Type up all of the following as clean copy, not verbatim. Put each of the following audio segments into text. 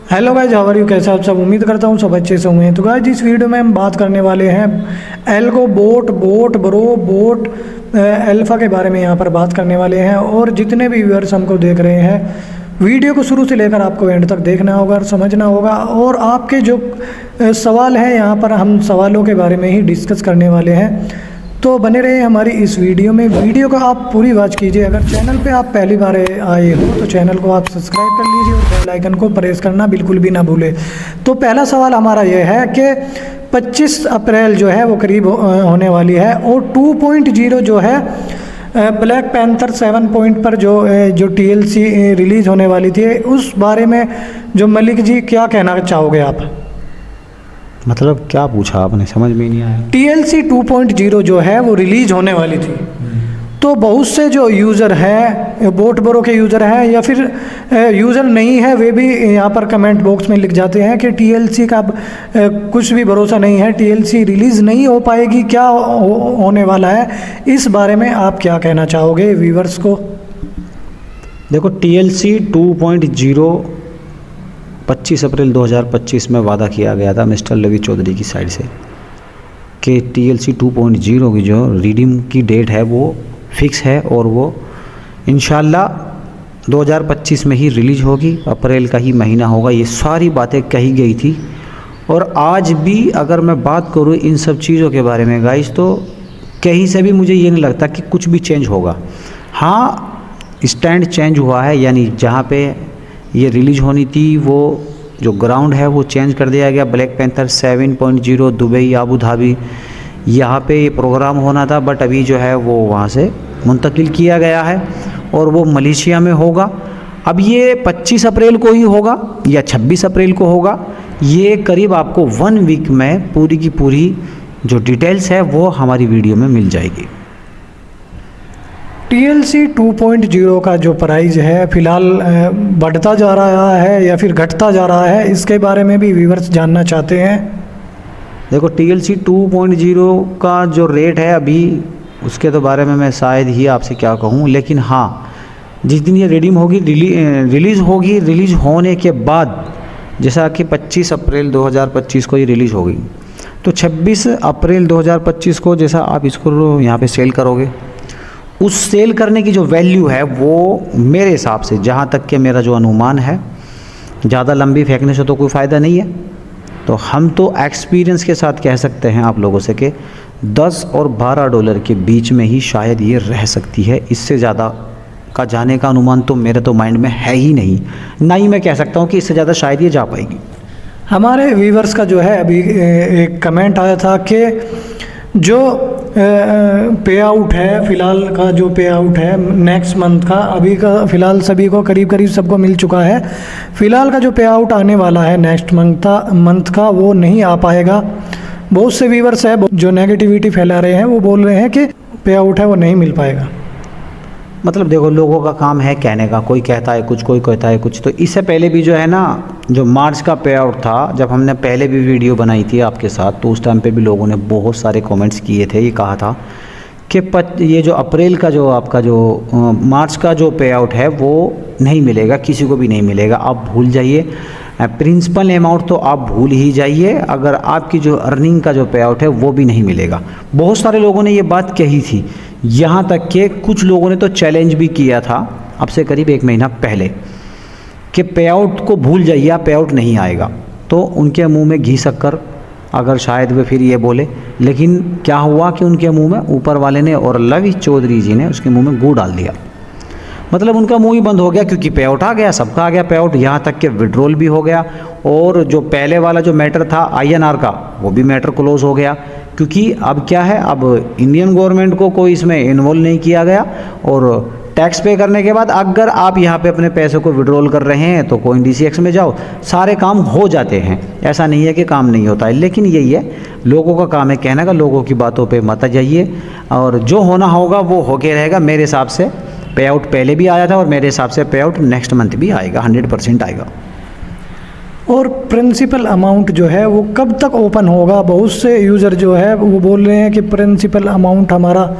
Hello guys, how are you? कैसे आप सब? उम्मीद करता हूँ सब अच्छे से हुए हैं। तो गाइज इस वीडियो में हम बात करने वाले हैं एल्गो बोट अल्फा के बारे में यहाँ पर बात करने वाले हैं। और जितने भी व्यूअर्स हमको देख रहे हैं, वीडियो को शुरू से लेकर आपको एंड तक देखना होगा और समझना होगा। और आपके जो सवाल हैं यहाँ पर हम सवालों के बारे में ही डिस्कस करने वाले हैं, तो बने रहे हमारी इस वीडियो में। वीडियो को आप पूरी वॉच कीजिए। अगर चैनल पे आप पहली बार आए हो तो चैनल को आप सब्सक्राइब कर लीजिए और बेल आइकन को प्रेस करना बिल्कुल भी ना भूलें। तो पहला सवाल हमारा यह है कि 25 अप्रैल जो है वो करीब होने वाली है, और 2.0 जो है ब्लैक पैंथर 7 पॉइंट पर जो TLC रिलीज़ होने वाली थी, उस बारे में जो मलिक जी क्या कहना चाहोगे आप? मतलब क्या पूछा आपने, समझ में नहीं आया। TLC 2.0 जो है वो रिलीज होने वाली थी, तो बहुत से जो यूज़र हैं, बोट बरो के यूज़र हैं या फिर यूज़र नहीं है, वे भी यहाँ पर कमेंट बॉक्स में लिख जाते हैं कि TLC का कुछ भी भरोसा नहीं है, TLC रिलीज़ नहीं हो पाएगी। क्या होने वाला है, इस बारे में आप क्या कहना चाहोगे व्यूवर्स को? देखो, TLC 2.0 25 अप्रैल 2025 में वादा किया गया था मिस्टर लवी चौधरी की साइड से कि TLC 2.0 की जो रिडीम की डेट है वो फिक्स है और वो इंशाल्लाह 2025 में ही रिलीज होगी, अप्रैल का ही महीना होगा। ये सारी बातें कही गई थी। और आज भी अगर मैं बात करूँ इन सब चीज़ों के बारे में गाइस, तो कहीं से भी मुझे ये नहीं लगता कि कुछ भी चेंज होगा। हाँ, स्टैंड चेंज हुआ है, यानी जहाँ पे ये रिलीज होनी थी वो जो ग्राउंड है वो चेंज कर दिया गया। Black panther 7.0 Dubai Abu Dhabi यहाँ पे ये प्रोग्राम होना था, बट अभी जो है वो वहाँ से मुंतकिल किया गया है और वो मलेशिया में होगा। अब ये 25 अप्रैल को ही होगा या 26 अप्रैल को होगा, ये करीब आपको 1 वीक में पूरी की पूरी जो डिटेल्स है वो हमारी वीडियो में मिल जाएगी। TLC 2.0 का जो प्राइस है फ़िलहाल बढ़ता जा रहा है या फिर घटता जा रहा है, इसके बारे में भी व्यूअर्स जानना चाहते हैं। देखो, TLC 2.0 का जो रेट है अभी, उसके तो बारे में मैं शायद ही आपसे क्या कहूँ, लेकिन हाँ, जिस दिन ये रिडीम होगी, रिलीज़ होगी, रिलीज़ होने के बाद जैसा कि 25 अप्रैल 2025 को ये रिलीज़ होगी, तो 26 अप्रैल 2025 को जैसा आप इसको यहाँ पे सेल करोगे, उस सेल करने की जो वैल्यू है वो मेरे हिसाब से, जहाँ तक कि मेरा जो अनुमान है, ज़्यादा लंबी फेंकने से तो कोई फ़ायदा नहीं है, तो हम तो एक्सपीरियंस के साथ कह सकते हैं आप लोगों से कि 10 और 12 डॉलर के बीच में ही शायद ये रह सकती है। इससे ज़्यादा का जाने का अनुमान तो मेरे तो माइंड में है ही नहीं, ना ही मैं कह सकता हूँ कि इससे ज़्यादा शायद ये जा पाएगी। हमारे व्यूअर्स का जो है अभी एक कमेंट आया था कि जो पे आउट है, फ़िलहाल का जो पे आउट है नेक्स्ट मंथ का, अभी का फ़िलहाल सभी को करीब सबको मिल चुका है। फ़िलहाल का जो पे आउट आने वाला है नेक्स्ट मंथ का वो नहीं आ पाएगा। बहुत से व्यूअर्स है जो नेगेटिविटी फैला रहे हैं, वो बोल रहे हैं कि पे आउट है वो नहीं मिल पाएगा। मतलब देखो, लोगों का काम है कहने का, कोई कहता है कुछ, कोई कहता है कुछ। तो इससे पहले भी जो है ना, जो मार्च का पे आउट था, जब हमने पहले भी वीडियो बनाई थी आपके साथ, तो उस टाइम पे भी लोगों ने बहुत सारे कमेंट्स किए थे। ये कहा था कि ये जो अप्रैल का जो आपका जो मार्च का जो पे आउट है वो नहीं मिलेगा, किसी को भी नहीं मिलेगा। आप भूल जाइए, प्रिंसिपल अमाउंट तो आप भूल ही जाइए, अगर आपकी जो अर्निंग का जो पे आउट है वो भी नहीं मिलेगा। बहुत सारे लोगों ने ये बात कही थी, यहाँ तक कि कुछ लोगों ने तो चैलेंज भी किया था अब से करीब 1 महीना पहले कि पे आउट को भूल जाइए, पे आउट नहीं आएगा। तो उनके मुंह में घी शक्कर अगर शायद वे फिर ये बोले, लेकिन क्या हुआ कि उनके मुंह में ऊपर वाले ने और लवी चौधरी जी ने उसके मुंह में गू डाल दिया। मतलब उनका मुंह ही बंद हो गया, क्योंकि पे आउट आ गया, सबका आ गया पे आउट, यहाँ तक कि विड्रॉल भी हो गया। और जो पहले वाला जो मैटर था INR का, वो भी मैटर क्लोज हो गया। क्योंकि अब क्या है, अब इंडियन गवर्नमेंट को कोई इसमें इन्वॉल्व नहीं किया गया, और टैक्स पे करने के बाद अगर आप यहाँ पे अपने पैसे को विड्रॉल कर रहे हैं तो कोई DCX में जाओ, सारे काम हो जाते हैं। ऐसा नहीं है कि काम नहीं होता है, लेकिन यही है, लोगों का काम है कहने का, लोगों की बातों पे मत जाइए, और जो होना होगा वो होके रहेगा। मेरे हिसाब से पे आउट पहले भी आया था और मेरे हिसाब से पे आउट नेक्स्ट मंथ भी आएगा, 100% आएगा। और प्रिंसिपल अमाउंट जो है वो कब तक ओपन होगा? बहुत से यूज़र जो है वो बोल रहे हैं कि प्रिंसिपल अमाउंट हमारा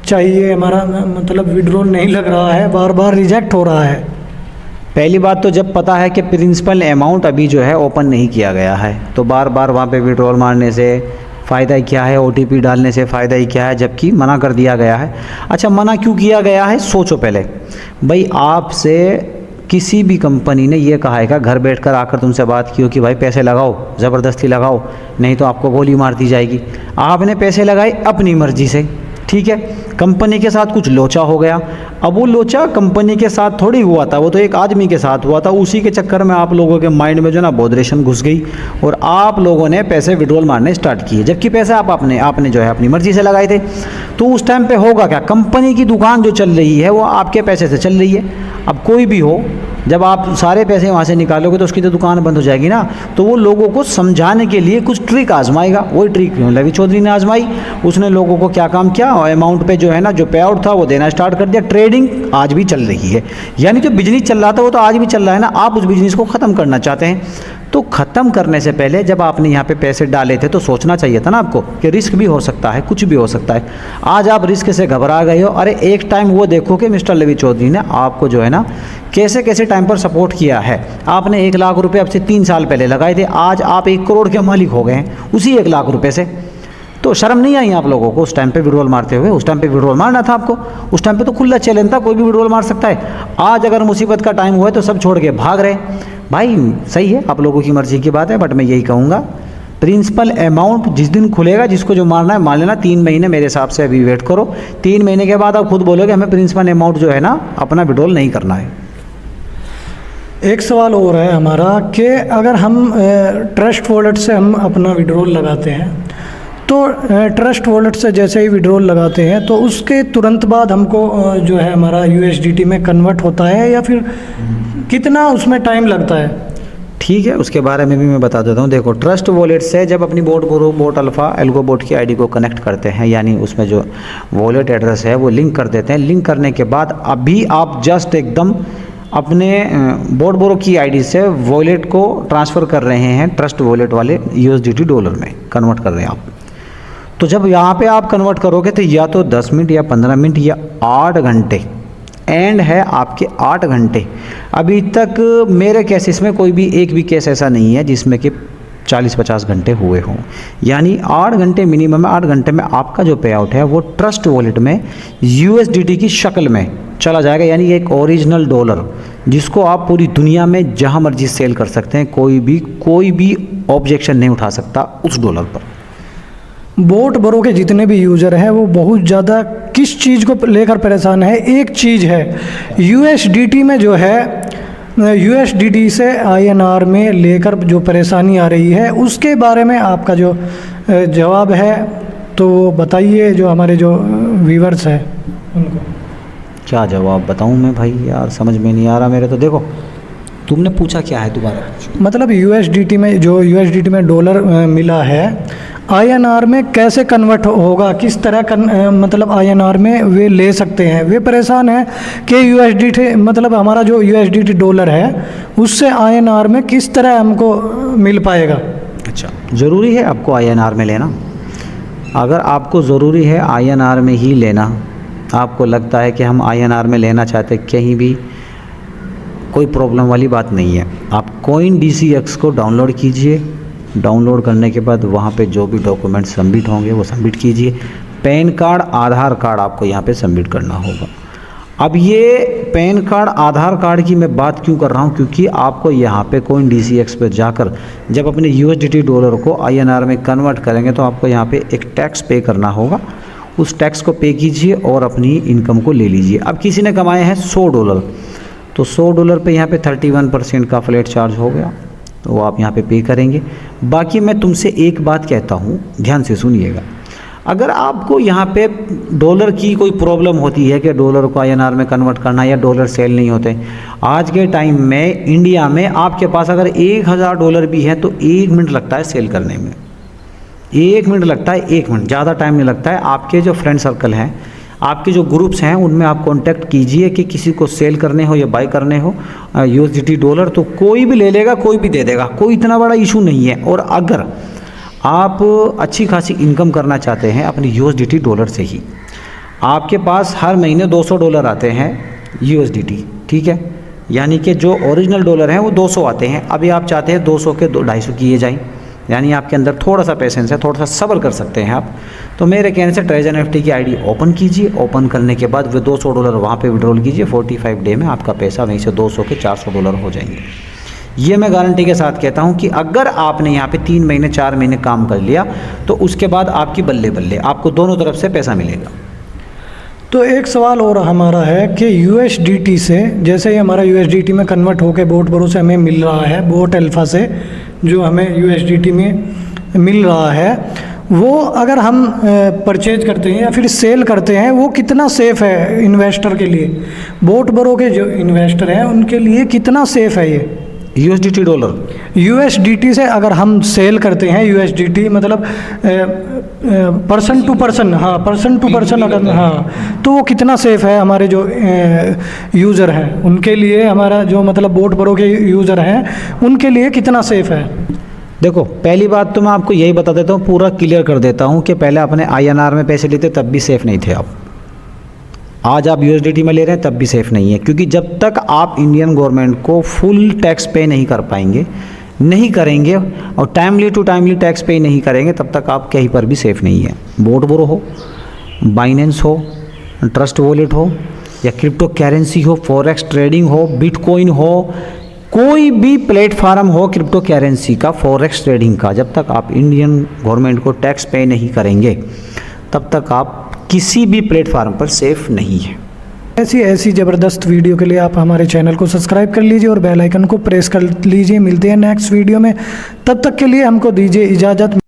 चाहिए, हमारा मतलब विड्रॉल नहीं लग रहा है, बार बार रिजेक्ट हो रहा है। पहली बात तो जब पता है कि प्रिंसिपल अमाउंट अभी जो है ओपन नहीं किया गया है, तो बार बार वहाँ पे विड्रॉल मारने से फ़ायदा ही क्या है, OTP डालने से फ़ायदा ही क्या है, जबकि मना कर दिया गया है। अच्छा, मना क्यों किया गया है, सोचो पहले भाई। आपसे किसी भी कंपनी ने ये कहा है क्या, घर बैठकर आकर तुमसे बात की हो कि भाई पैसे लगाओ, ज़बरदस्ती लगाओ, नहीं तो आपको गोली मार दी जाएगी। आपने पैसे लगाए अपनी मर्ज़ी से, ठीक है, कंपनी के साथ कुछ लोचा हो गया। अब वो लोचा कंपनी के साथ थोड़ी हुआ था, वो तो एक आदमी के साथ हुआ था। उसी के चक्कर में आप लोगों के माइंड में जो ना बॉदरेशन घुस गई और आप लोगों ने पैसे विड्रॉल मारने स्टार्ट किए, जबकि पैसे आपने जो है अपनी मर्ज़ी से लगाए थे। तो उस टाइम पे होगा क्या, कंपनी की दुकान जो चल रही है वो आपके पैसे से चल रही है। अब कोई भी हो, जब आप सारे पैसे वहाँ से निकालोगे तो उसकी तो दुकान बंद हो जाएगी ना। तो वो लोगों को समझाने के लिए कुछ ट्रिक आजमाएगा। वही ट्रिक लवी चौधरी ने आजमाई। उसने लोगों को क्या काम किया, अमाउंट पे जो है ना जो पे आउट था वो देना स्टार्ट कर दिया। ट्रेडिंग आज भी चल रही है, यानी जो बिजनेस चल रहा था वो तो आज भी चल रहा है ना। आप उस बिजनेस को ख़त्म करना चाहते हैं, तो ख़त्म करने से पहले जब आपने यहाँ पे पैसे डाले थे तो सोचना चाहिए था ना आपको कि रिस्क भी हो सकता है, कुछ भी हो सकता है। आज आप रिस्क से घबरा गए हो। अरे एक टाइम वो देखो कि मिस्टर लवी चौधरी ने आपको जो है ना कैसे कैसे टाइम पर सपोर्ट किया है। आपने 1 लाख रुपए अब से 3 साल पहले लगाए थे, आज आप 1 करोड़ के मालिक हो गए हैं उसी 1 लाख रुपए से। तो शर्म नहीं आई आप लोगों को उस टाइम पे विड्रॉल मारते हुए? उस टाइम पे विड्रॉल मारना था आपको। उस टाइम पे तो खुला चैलेंज था, कोई भी विड्रॉल मार सकता है। आज अगर मुसीबत का टाइम हुआ है तो सब छोड़ के भाग रहे। भाई सही है, आप लोगों की मर्जी की बात है, बट मैं यही कहूँगा प्रिंसिपल अमाउंट जिस दिन खुलेगा, जिसको जो मारना है मान लेना। 3 महीने मेरे हिसाब से अभी वेट करो। 3 महीने के बाद आप खुद बोलोगे हमें प्रिंसिपल अमाउंट जो है ना अपना विड्रॉल नहीं करना है। एक सवाल और है हमारा कि अगर हम ट्रस्ट वॉलेट से हम अपना विड्रॉल लगाते हैं तो ट्रस्ट वॉलेट से जैसे ही विड्रॉल लगाते हैं तो उसके तुरंत बाद हमको जो है हमारा USDT में कन्वर्ट होता है या फिर कितना उसमें टाइम लगता है? ठीक है, उसके बारे में भी मैं बता देता हूँ। देखो, ट्रस्ट वॉलेट से जब अपनी बोट अल्फ़ा एल्गो बोट की आईडी को कनेक्ट करते हैं, यानी उसमें जो वॉलेट एड्रेस है वो लिंक कर देते हैं। लिंक करने के बाद अभी आप जस्ट एकदम अपने बोरो की आईडी से वॉलेट को ट्रांसफ़र कर रहे हैं ट्रस्ट वॉलेट वाले USDT डॉलर में कन्वर्ट कर रहे हैं आप। तो जब यहाँ पे आप कन्वर्ट करोगे तो या तो 10 मिनट या 15 मिनट या 8 घंटे, एंड है आपके 8 घंटे। अभी तक मेरे केसेस में कोई भी एक भी केस ऐसा नहीं है जिसमें कि 40-50 घंटे हुए हों। यानी 8 घंटे मिनिमम है। 8 घंटे में आपका जो पे आउट है वो ट्रस्ट वॉलेट में USDT की शक्ल में चला जाएगा, यानी एक ओरिजिनल डॉलर जिसको आप पूरी दुनिया में जहां मर्जी सेल कर सकते हैं। कोई भी ऑब्जेक्शन नहीं उठा सकता उस डॉलर पर। बोट बरो के जितने भी यूज़र हैं वो बहुत ज़्यादा किस चीज़ को लेकर परेशान है? एक चीज़ है USDT में जो है USDT से INR में लेकर जो परेशानी आ रही है उसके बारे में आपका जो जवाब है तो बताइए, जो हमारे जो व्यूअर्स हैं उनको। क्या जवाब बताऊं मैं भाई, यार समझ में नहीं आ रहा मेरे। तो देखो, तुमने पूछा क्या है, दोबारा पूछो। मतलब USDT में डॉलर मिला है, INR में कैसे कन्वर्ट होगा, किस तरह मतलब INR में वे ले सकते हैं। वे परेशान हैं कि USDT मतलब हमारा जो USDT डॉलर है उससे INR में किस तरह हमको मिल पाएगा। अच्छा, ज़रूरी है आपको INR में लेना? अगर आपको ज़रूरी है INR में ही लेना, आपको लगता है कि हम INR में लेना चाहते, कहीं भी कोई प्रॉब्लम वाली बात नहीं है। आप CoinDCX को डाउनलोड कीजिए। डाउनलोड करने के बाद वहाँ पे जो भी डॉक्यूमेंट सबमिट होंगे वो सबमिट कीजिए। पैन कार्ड, आधार कार्ड आपको यहाँ पे सबमिट करना होगा। अब ये पैन कार्ड, आधार कार्ड की मैं बात क्यों कर रहा हूँ, क्योंकि आपको यहाँ पे CoinDCX पे जाकर जब अपने USDT डॉलर को INR में कन्वर्ट करेंगे तो आपको यहाँ पे एक टैक्स पे करना होगा। उस टैक्स को पे कीजिए और अपनी इनकम को ले लीजिए। अब किसी ने कमाए हैं $100, तो $100 पे यहाँ पे 31% का फ्लैट चार्ज हो गया, तो वो आप यहाँ पे पे करेंगे। बाकी मैं तुमसे एक बात कहता हूँ, ध्यान से सुनिएगा। अगर आपको यहाँ पे डॉलर की कोई प्रॉब्लम होती है कि डॉलर को INR में कन्वर्ट करना या डॉलर सेल नहीं होते, आज के टाइम में इंडिया में आपके पास अगर $1000 भी है तो 1 मिनट लगता है सेल करने में। 1 मिनट लगता है, 1 मिनट, ज़्यादा टाइम नहीं लगता है। आपके जो फ्रेंड सर्कल हैं, आपके जो ग्रुप्स हैं, उनमें आप कांटेक्ट कीजिए कि किसी को सेल करने हो या बाय करने हो USDT डॉलर, तो कोई भी ले लेगा, कोई भी दे देगा, कोई इतना बड़ा इशू नहीं है। और अगर आप अच्छी खासी इनकम करना चाहते हैं अपनी USDT डॉलर से ही, आपके पास हर महीने $200 आते हैं USDT, ठीक है, यानी कि जो ओरिजिनल डॉलर हैं वो 200 आते हैं, अभी आप चाहते हैं 200 के 250 किए जाएं, यानी आपके अंदर थोड़ा सा पेशेंस है, थोड़ा सा सब्र कर सकते हैं आप। तो मेरे कहने से ट्रेजर एनएफटी की आईडी ओपन कीजिए, ओपन करने के बाद वो $200 वहाँ पे विड्रॉल कीजिए, 45 डे में आपका पैसा वहीं से 200 के $400 हो जाएंगे। ये मैं गारंटी के साथ कहता हूँ कि अगर आपने यहाँ पे 3 महीने 4 महीने काम कर लिया तो उसके बाद आपकी बल्ले बल्ले आपको दोनों तरफ से पैसा मिलेगा। तो एक सवाल और हमारा है कि USDT से, जैसे ही हमारा USDT में कन्वर्ट होकर बोट ब्रो से हमें मिल रहा है, बोट अल्फ़ा से जो हमें USDT में मिल रहा है, वो अगर हम परचेज करते हैं या फिर सेल करते हैं, वो कितना सेफ़ है इन्वेस्टर के लिए? बोट ब्रो के जो इन्वेस्टर हैं उनके लिए कितना सेफ़ है ये USDT डॉलर? USDT से अगर हम सेल करते हैं USDT, मतलब पर्सन टू पर्सन, हाँ पर्सन टू पर्सन अगर, हाँ तो वो कितना सेफ़ है हमारे जो यूज़र हैं उनके लिए, हमारा जो मतलब बोट ब्रो के यूज़र हैं उनके लिए कितना सेफ़ है? देखो, पहली बात तो मैं आपको यही बता देता हूँ, पूरा क्लियर कर देता हूँ कि पहले अपने INR में पैसे लेते तब भी सेफ़ नहीं थे आप। आज आप USDT में ले रहे हैं तब भी सेफ़ नहीं है, क्योंकि जब तक आप इंडियन गवर्नमेंट को फुल टैक्स पे नहीं कर पाएंगे, नहीं करेंगे और टाइमली टू टाइमली टैक्स पे नहीं करेंगे, तब तक आप कहीं पर भी सेफ़ नहीं है। बोट ब्रो हो, बाइनेंस हो, ट्रस्ट वॉलेट हो या क्रिप्टो करेंसी हो, फॉरेक्स ट्रेडिंग हो, बिटकॉइन हो, कोई भी प्लेटफार्म हो क्रिप्टो करेंसी का, फॉरेक्स ट्रेडिंग का, जब तक आप इंडियन गवर्नमेंट को टैक्स पे नहीं करेंगे तब तक आप किसी भी प्लेटफार्म पर सेफ़ नहीं है। ऐसी ज़बरदस्त वीडियो के लिए आप हमारे चैनल को सब्सक्राइब कर लीजिए और बेल आइकन को प्रेस कर लीजिए। मिलते हैं नेक्स्ट वीडियो में, तब तक के लिए हमको दीजिए इजाज़त।